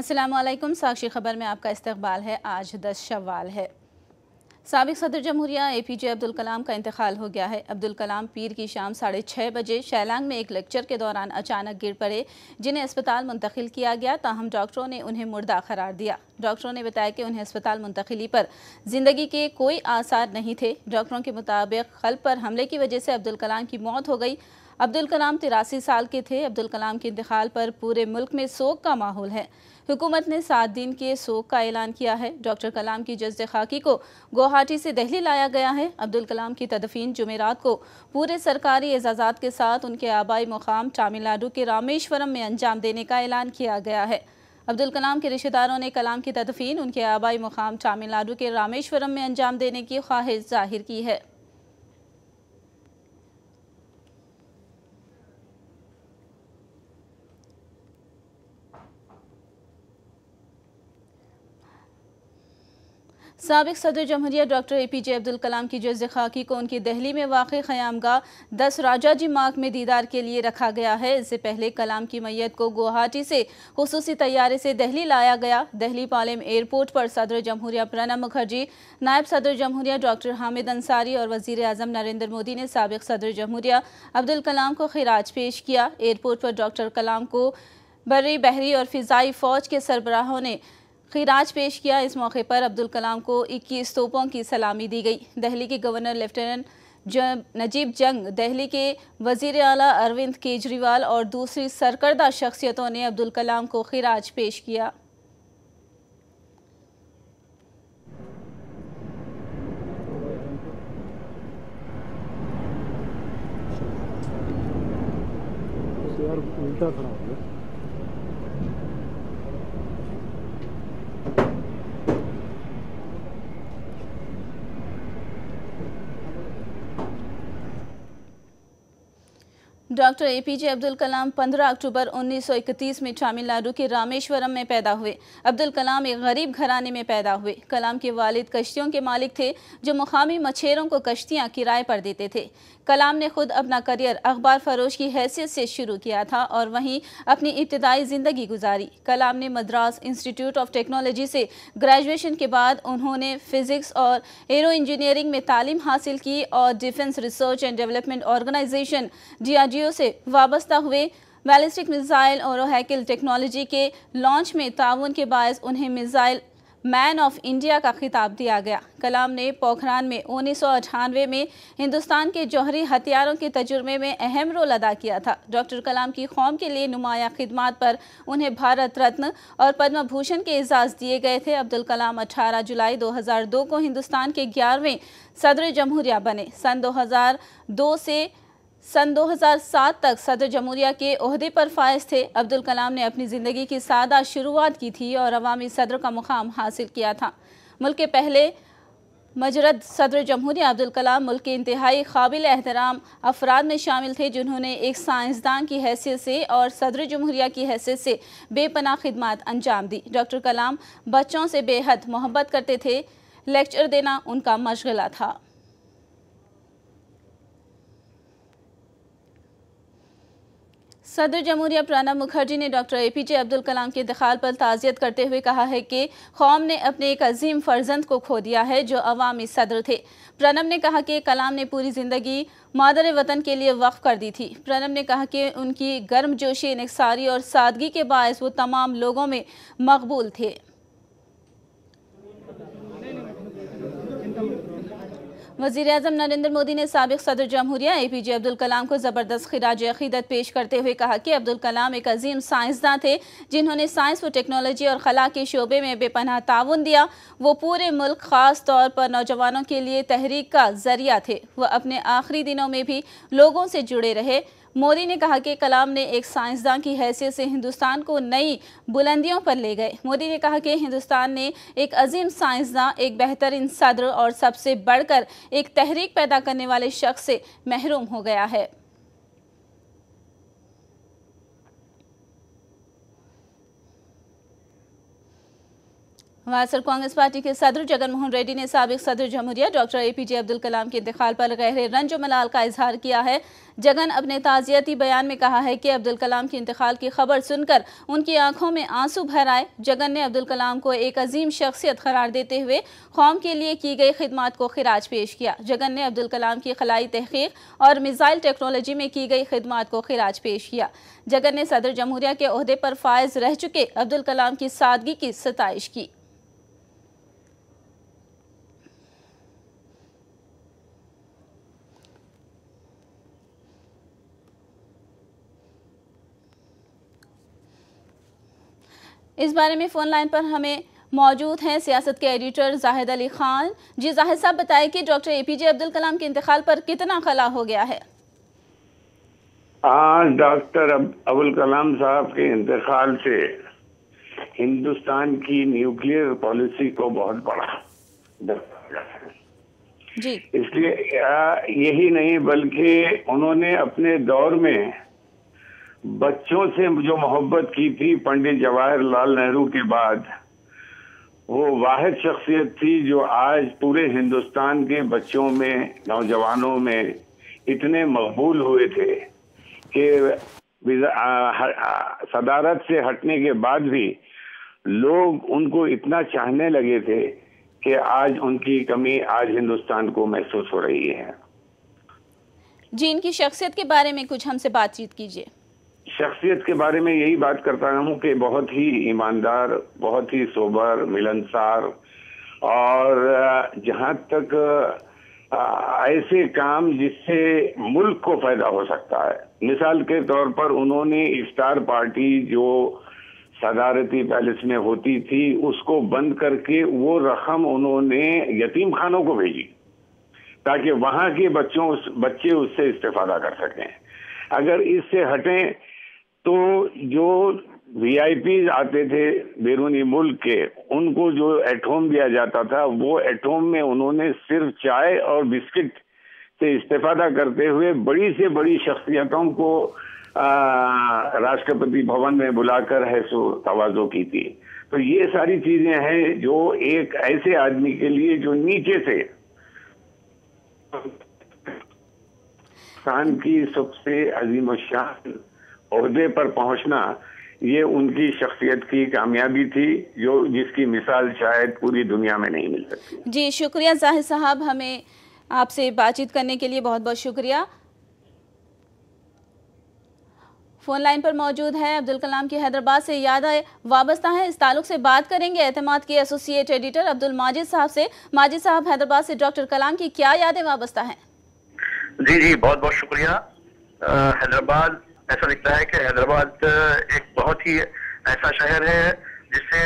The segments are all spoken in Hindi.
अस्सलामु अलैकुम। साक्षी खबर में आपका इस्तकबाल है। आज 10 शव्वाल है। साबिक सदर जमहूरिया APJ अब्दुल कलाम का इंतकाल हो गया है। अब्दुल कलाम पीर की शाम 6:30 बजे शैलांग में एक लेक्चर के दौरान अचानक गिर पड़े, जिन्हें अस्पताल मुंतकिल किया गया। ताहम डॉक्टरों ने उन्हें मुर्दा करार दिया। डॉक्टरों ने बताया कि उन्हें अस्पताल मुंतकिली पर जिंदगी के कोई आसार नहीं थे। डॉक्टरों के मुताबिक क़ल्ब पर हमले की वजह से अब्दुल कलाम की मौत हो गई। अब्दुल कलाम 83 साल के थे। अब्दुल कलाम के इंतकाल पर पूरे मुल्क में सोग का माहौल है। हुकूमत ने 7 दिन के सोग का ऐलान किया है। डॉक्टर कलाम की जस्द खाकी को गुवाहाटी से दिल्ली लाया गया है। अब्दुल कलाम की तदफीन जुमेरात को पूरे सरकारी एजाज़ात के साथ उनके आबाई मुकाम तमिलनाडु के रामेश्वरम में अंजाम देने का ऐलान किया गया है। अब्दुल कलाम के रिश्तेदारों ने कलाम की तदफीन उनके आबाई मुकाम तमिलनाडु के रामेश्वरम में अंजाम देने की ख्वाहिश जाहिर की है। साबिक सदर जमहूरिया डॉक्टर APJ अब्दुल कलाम की जज़्द खाकी को उनकी दिल्ली में वाक़ ख़यामगाह 10 राजाजी मार्ग में दीदार के लिए रखा गया है। इससे पहले कलाम की मैयत को गुवाहाटी से खुसूसी तैयारे से दिल्ली लाया गया। दिल्ली पालेम एयरपोर्ट पर सदर जमहूरिया प्रणब मुखर्जी, नायब सदर जमहूरिया डॉक्टर हामिद अंसारी और वज़ीर आज़म नरेंद्र मोदी ने साबिक सदर जमहूरिया अब्दुल कलाम को खिराज पेश किया। एयरपोर्ट पर डॉक्टर कलाम को बर्री, बहरी और फ़िज़ाई फ़ौज के सरबराहों ने खिराज पेश किया। इस मौके पर अब्दुल कलाम को 21 तोपों की सलामी दी गई। दिल्ली के गवर्नर लेफ्टिनेंट नजीब जंग, दिल्ली के वज़ीर आला अरविंद केजरीवाल और दूसरी सरकर्दा शख्सियतों ने अब्दुल कलाम को खिराज पेश किया। उल्टा खड़ा हो गया। डॉक्टर APJ अब्दुल कलाम 15 अक्टूबर 1931 में तमिलनाडु के रामेश्वरम में पैदा हुए। अब्दुल कलाम एक गरीब घराने में पैदा हुए। कलाम के वालिद कश्तियों के मालिक थे, जो मुकामी मछेरों को कश्तियाँ किराए पर देते थे। कलाम ने खुद अपना करियर अखबार फरोश की हैसियत से शुरू किया था और वहीं अपनी इब्तिदाई ज़िंदगी गुजारी। कलाम ने मद्रास इंस्टीट्यूट ऑफ टेक्नोलॉजी से ग्रेजुएशन के बाद उन्होंने फ़िज़िक्स और एरो इंजीनियरिंग में तालीम हासिल की और defence research and development organisation DRDO से वाबस्ता हुए। बैलिस्टिक मिसाइल और हैकिल टेक्नोलॉजी के लॉन्च में ताउन के बायस उन्हें मिसाइल मैन ऑफ इंडिया का खिताब दिया गया। कलाम ने पोखरान में 1998 में हिंदुस्तान के जौहरी हथियारों के तजुर्बे में अहम रोल अदा किया था। डॉक्टर कलाम की कौम के लिए नुमाया खिदमात पर उन्हें भारत रत्न और पद्म भूषण के एजाज़ दिए गए थे। अब्दुल कलाम 18 जुलाई 2002 को हिंदुस्तान के 11वें सदर जमहूरिया बने। सन 2007 तक सदर जमहूरिया के ओहदे पर फायज थे। अब्दुल कलाम ने अपनी ज़िंदगी की सादा शुरुआत की थी और अवामी सदर का मुकाम हासिल किया था। मुल्क के पहले मजरद सदर जमहूरिया अब्दुल कलाम मुल्क के इंतहाई काबिल एहतराम अफराद में शामिल थे, जिन्होंने एक साइंसदान की हैसियत से और सदर जमहूरिया की हैसियत से बेपनाह खिदमत अंजाम दी। डॉक्टर कलाम बच्चों से बेहद मोहब्बत करते थे। लेक्चर देना उनका मशगला था। सदर जमहूरिया प्रणब मुखर्जी ने डॉक्टर APJ अब्दुल कलाम के इंतकाल पर ताज़ियत करते हुए कहा है कि कौम ने अपने एक अजीम फर्जंद को खो दिया है, जो अवामी सदर थे। प्रणब ने कहा कि कलाम ने पूरी ज़िंदगी मादर वतन के लिए वक्फ कर दी थी। प्रणब ने कहा कि उनकी गर्मजोशी, इन्किसारी और सादगी के बायस वो तमाम लोगों में मकबूल थे। वज़ीर आज़म नरेंद्र मोदी ने साबिक सदर जमहूरिया APJ अब्दुल कलाम को ज़बरदस्त खिराज अक़ीदत पेश करते हुए कहा कि अब्दुल कलाम एक अजीम साइंसदान थे, जिन्होंने साइंस व टेक्नोलॉजी और खला के शोबे में बेपनाह ताउन दिया। वो पूरे मुल्क, ख़ास तौर पर नौजवानों के लिए तहरीक का ज़रिया थे। वह अपने आखिरी दिनों में भी लोगों से जुड़े रहे। मोदी ने कहा कि कलाम ने एक साइंसदान की हैसियत से हिंदुस्तान को नई बुलंदियों पर ले गए। मोदी ने कहा कि हिंदुस्तान ने एक अजीम साइंसदान, एक बेहतरीन सदर और सबसे बढ़कर एक तहरीक पैदा करने वाले शख्स से महरूम हो गया है। वायएसआर कांग्रेस पार्टी के सदर जगन मोहन रेड्डी ने साबिक सदर जमहूरिया डॉक्टर एपीजे अब्दुल कलाम के इंतकाल पर गहरे रंज मलाल का इजहार किया है। जगन अपने ताज़ियती बयान में कहा है कि अब्दुल कलाम के इंतकाल की खबर सुनकर उनकी आंखों में आंसू भर आए। जगन ने अब्दुल कलाम को एक अजीम शख्सियत करार देते हुए कौम के लिए की गई खिदमत को खिराज पेश किया। जगन ने अब्दुल कलाम की खलाई तहकीक और मिसाइल टेक्नोलॉजी में की गई खिदमत को खिराज पेश किया। जगन ने सदर जमहूरिया के ओहदे पर फायज रह चुके अब्दुल कलाम की सादगी की सताइश की। इस बारे में फ़ोन लाइन पर हमें मौजूद हैं सियासत के एडिटर जाहिद अली खान। जी जाहिद साहब, बताएं कि डॉक्टर एपीजे अब्दुल कलाम के इंतकाल पर कितना खला हो गया है? आज डॉक्टर अब्दुल कलाम साहब के इंतकाल से हिंदुस्तान की न्यूक्लियर पॉलिसी को बहुत बड़ा जी, इसलिए यही नहीं बल्कि उन्होंने अपने दौर में बच्चों से जो मोहब्बत की थी पंडित जवाहरलाल नेहरू के बाद, वो वाहिद शख्सियत थी जो आज पूरे हिंदुस्तान के बच्चों में, नौजवानों में इतने मकबूल हुए थे कि सदारत से हटने के बाद भी लोग उनको इतना चाहने लगे थे कि आज उनकी कमी आज हिंदुस्तान को महसूस हो रही है। जी, इनकी शख्सियत के बारे में कुछ हमसे बातचीत कीजिए। शख्सियत के बारे में यही बात करता हूँ कि बहुत ही ईमानदार, बहुत ही सोबर, मिलनसार, और जहाँ तक ऐसे काम जिससे मुल्क को फायदा हो सकता है। मिसाल के तौर पर उन्होंने इफ्तार पार्टी जो सदारती पैलेस में होती थी उसको बंद करके वो रकम उन्होंने यतीम खानों को भेजी ताकि वहाँ के बच्चे उससे इस्तेफादा कर सकें। अगर इससे हटें तो जो वीआईपी आते थे बैरूनी मुल्क के, उनको जो एट होम दिया जाता था वो एट होम में उन्होंने सिर्फ चाय और बिस्किट से इस्तेफादा करते हुए बड़ी से बड़ी शख्सियतों को राष्ट्रपति भवन में बुलाकर हैसो तवाज़ो की थी। तो ये सारी चीजें हैं जो एक ऐसे आदमी के लिए जो नीचे से हिंदुस्तान की सबसे अजीम शान ओहदे पर पहुंचना, ये उनकी शख्सियत की कामयाबी थी जो जिसकी मिसाल शायद पूरी दुनिया में नहीं मिल सकती। जी शुक्रिया जाहिद साहब, हमें आपसे बातचीत करने के लिए बहुत बहुत शुक्रिया। फ़ोन लाइन पर मौजूद है अब्दुल कलाम की हैदराबाद से यादें वाबस्ता है। इस ताल्लुक से बात करेंगे एतमाद के एसोसिएट एडिटर अब्दुल माजिद साहब से। माजिद साहब, हैदराबाद से डॉक्टर कलाम की क्या यादें वाबस्ता हैं? जी बहुत बहुत शुक्रिया। हैदराबाद, ऐसा दिखता है कि हैदराबाद एक बहुत ही ऐसा शहर है जिससे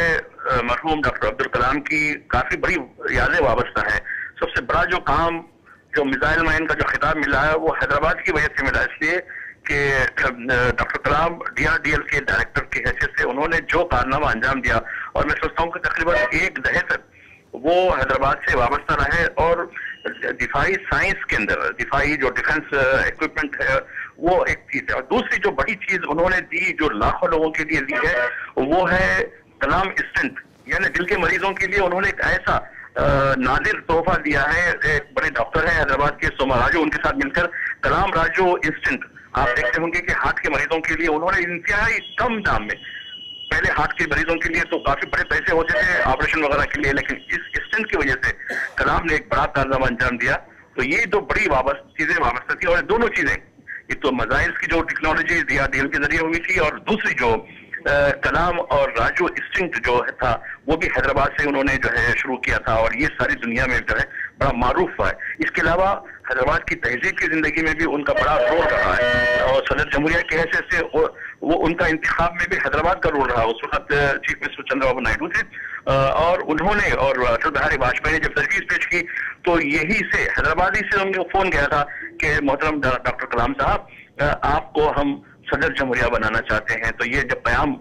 मरहूम डॉक्टर अब्दुल कलाम की काफी बड़ी यादें वाबस्ता है। सबसे बड़ा जो काम, जो मिसाइल मैन का जो खिताब मिला है वो हैदराबाद की वजह से मिला, इसलिए कि डॉक्टर कलाम DRDL के डायरेक्टर की हैसियत से उन्होंने जो कारनामा अंजाम दिया, और मैं सोचता हूँ कि तकरीबन एक दहे तक वो हैदराबाद से वाबस्ता रहे, और दिफाई साइंस के अंदर दिफाई जो डिफेंस इक्विपमेंट है वो एक चीज है। और दूसरी जो बड़ी चीज उन्होंने दी, जो लाखों लोगों के लिए दी है, वो है कलाम स्टेंट, यानी दिल के मरीजों के लिए उन्होंने एक ऐसा नादिर तोहफा दिया है। एक बड़े डॉक्टर है हैदराबाद के, सोमा राजू, उनके साथ मिलकर कलाम राजू इंस्टेंट, आप देखते होंगे कि हार्ट के मरीजों के लिए उन्होंने इंतहाई कम दाम में, पहले हार्ट के मरीजों के लिए तो काफी बड़े पैसे होते थे ऑपरेशन वगैरह के लिए, लेकिन इस स्टेंट की वजह से कलाम ने एक बड़ा कारनामा अंजाम दिया। तो ये तो बड़ी चीजें वाबस्ता थी, और दोनों चीजें, एक तो मिसाइल्स की जो टेक्नोलॉजी DRDL के जरिए हुई थी, और दूसरी जो कलाम और राजू इंस्टिंक्ट जो था वो भी हैदराबाद से उन्होंने जो है शुरू किया था, और ये सारी दुनिया में जो है बड़ा मारूफ हुआ है। इसके अलावा हैदराबाद की तहजीब की जिंदगी में भी उनका बड़ा रोल रहा है, और सदर जमहूरिया के हैसियत से वो उनका इंतखाब में भी हैदराबाद का रोल रहा। उस वक्त चीफ मिनिस्टर चंद्रबाबू नायडू थे, और उन्होंने और अटल बिहारी वाजपेयी ने जब तजवीज पेश की तो यही से हैदराबाद ही से उनको फोन गया था कि मोहतरम डॉक्टर कलाम साहब, आपको हम सदर जमहूरिया बनाना चाहते हैं। तो ये जब प्याम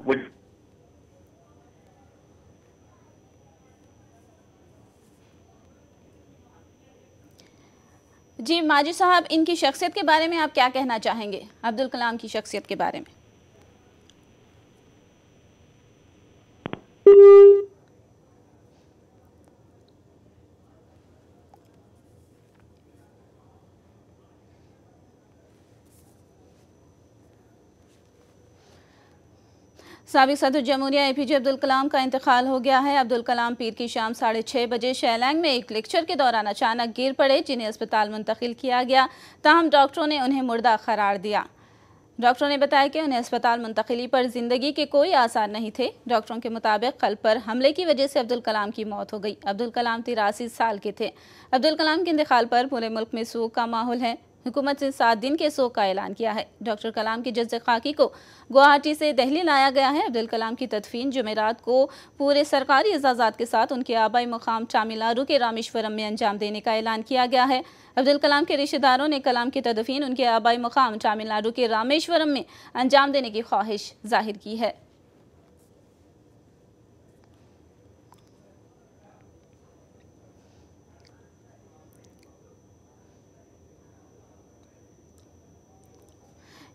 जी माजिद साहब, इनकी शख्सियत के बारे में आप क्या कहना चाहेंगे, अब्दुल कलाम की शख्सियत के बारे में? साबिक सदर जमहूरिया APJ अब्दुल कलाम का इंतकाल हो गया है। अब्दुल कलाम पीर की शाम 6:30 बजे शैलांग में एक लेक्चर के दौरान अचानक गिर पड़े, जिन्हें अस्पताल मुंतकिल किया गया। ताहम डॉक्टरों ने उन्हें मुर्दा करार दिया। डॉक्टरों ने बताया कि उन्हें अस्पताल मुंतकिली पर जिंदगी के कोई आसार नहीं थे। डॉक्टरों के मुताबिक कल्ब पर हमले की वजह से अब्दुल कलाम की मौत हो गई। अब्दुल कलाम 83 साल के थे। अब्दुल कलाम के इंतकाल पर पूरे मुल्क में शोक का माहौल है। हुकूमत ने 7 दिन के शोक का ऐलान किया है। डॉक्टर कलाम की जज्ब खाकी को गुवाहाटी से दिल्ली लाया गया है। अब्दुल कलाम की तदफीन जुमेरात को पूरे सरकारी इजाज़ात के साथ उनके आबाई मुकाम तमिलनाडु के रामेश्वरम में अंजाम देने का ऐलान किया गया है। अब्दुल कलाम के रिश्तेदारों ने कलाम की तदफीन उनके आबाई मुकाम तमिलनाडु के रामेश्वरम में अंजाम देने की ख्वाहिश जाहिर की है।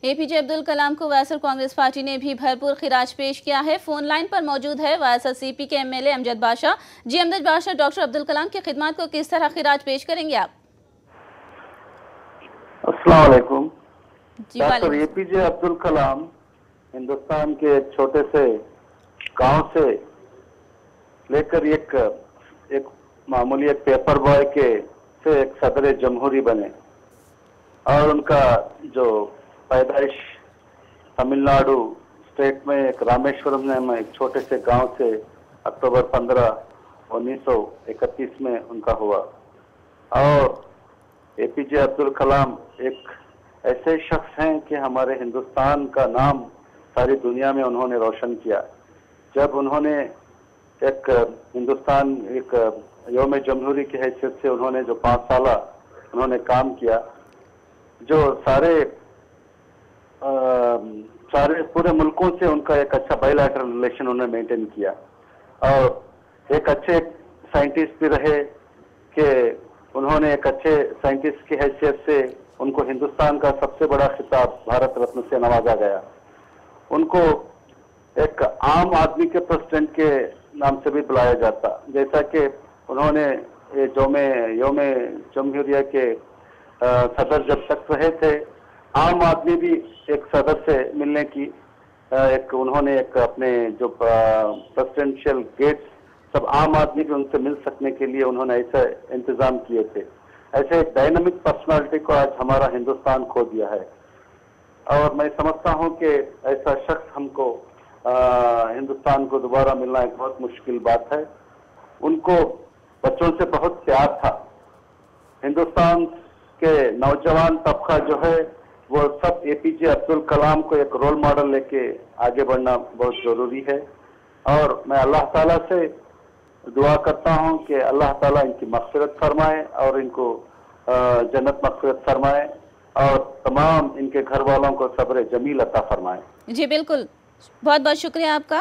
APJ अब्दुल कलाम को वायसर कांग्रेस पार्टी ने भी भरपूर खिराज पेश किया है। फोन लाइन पर मौजूद है वायसर CP के MLA अमजद बादशाह। जी अमजद बादशाह, डॉक्टर अब्दुल कलाम की खिदमत को किस तरह खिराज पेश करेंगे आप? अस्सलाम वालेकुम। डॉक्टर APJ अब्दुल कलाम हिंदुस्तान के एक छोटे से गांव से लेकर एक मामूली एक पेपर बॉय से एक सदर जमहूरी बने और उनका जो पैदाइश तमिलनाडु स्टेट में एक रामेश्वरम में एक छोटे से गांव से अक्टूबर 15, 1931 में उनका हुआ। और APJ अब्दुल कलाम एक ऐसे शख्स हैं कि हमारे हिंदुस्तान का नाम सारी दुनिया में उन्होंने रोशन किया। जब उन्होंने एक हिंदुस्तान एक यौम जमहूरी की हैसियत से उन्होंने जो 5 साल उन्होंने काम किया, जो सारे पूरे मुल्कों से उनका एक अच्छा बायलैटरल रिलेशन उन्होंने मेंटेन किया और एक अच्छे साइंटिस्ट भी रहे कि उन्होंने एक अच्छे साइंटिस्ट की हैसियत से उनको हिंदुस्तान का सबसे बड़ा खिताब भारत रत्न से नवाजा गया। उनको एक आम आदमी के प्रेसिडेंट के नाम से भी बुलाया जाता, जैसा कि उन्होंने यौम जमहूरिया के सदर जब तक रहे थे, आम आदमी भी एक सदर से मिलने की उन्होंने एक अपने जो प्रेसिडेंशियल गेट्स सब आम आदमी भी उनसे मिल सकने के लिए उन्होंने ऐसा इंतजाम किए थे। ऐसे एक डायनामिक पर्सनालिटी को आज हमारा हिंदुस्तान खो दिया है और मैं समझता हूं कि ऐसा शख्स हमको हिंदुस्तान को दोबारा मिलना एक बहुत मुश्किल बात है। उनको बच्चों से बहुत प्यार था। हिंदुस्तान के नौजवान तबका जो है वो सब APJ अब्दुल कलाम को एक रोल मॉडल लेके आगे बढ़ना बहुत जरूरी है और मैं अल्लाह ताला से दुआ करता हूं कि अल्लाह ताला इनकी मग़फ़िरत फरमाए और इनको जन्नत मग़फ़िरत फरमाए और तमाम इनके घर वालों को सब्र जमील अता फरमाए। जी बिल्कुल, बहुत बहुत शुक्रिया आपका।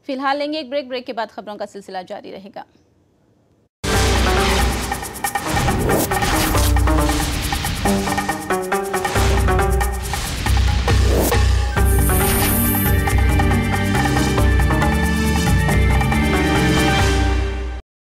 फिलहाल लेंगे एक ब्रेक के बाद खबरों का सिलसिला जारी रहेगा।